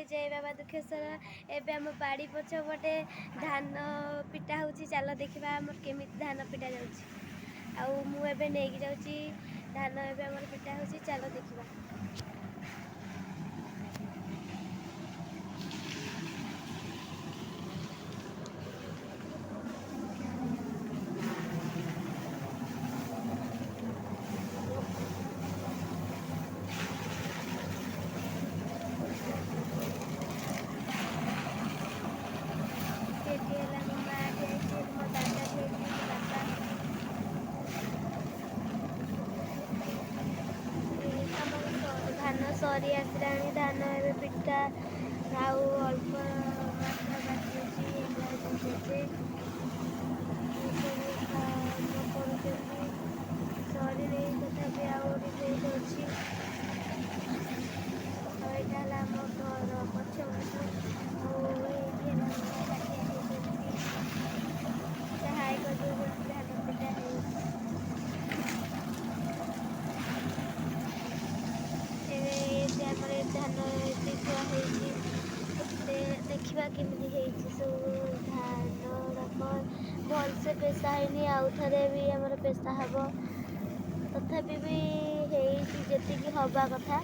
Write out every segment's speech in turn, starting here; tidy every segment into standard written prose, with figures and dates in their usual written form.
जय बाबा दुखेश्वर। एबे आम बाड़ी पछपटे धान पिटा होची, चल देखा आम केमी धान पिटा जाऊँगी। आउ मु एबे नेइकी जाऊँगी धान एबे आमर पिटा होची, चल देखा। धान सरी आसलाणी, धान ए पिटा आउ अल्प मात्रा बाकी सरी नहीं तथापि आहरी बहुत अच्छी। यहाँ आम घर पछपट हाई कर धान पिटा आमर धान थुआ देखा केमी सब धान भलसे पेशा है। आउ थे भी आमर पेशा हम तथापि भी जी हवा कथा।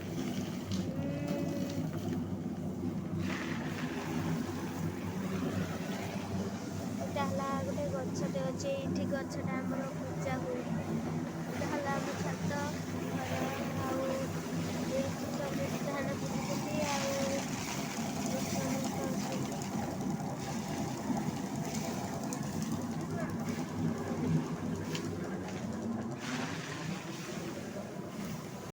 गोटे गछटे अच्छे ये गछटा आमर पूजा हुए। आम छात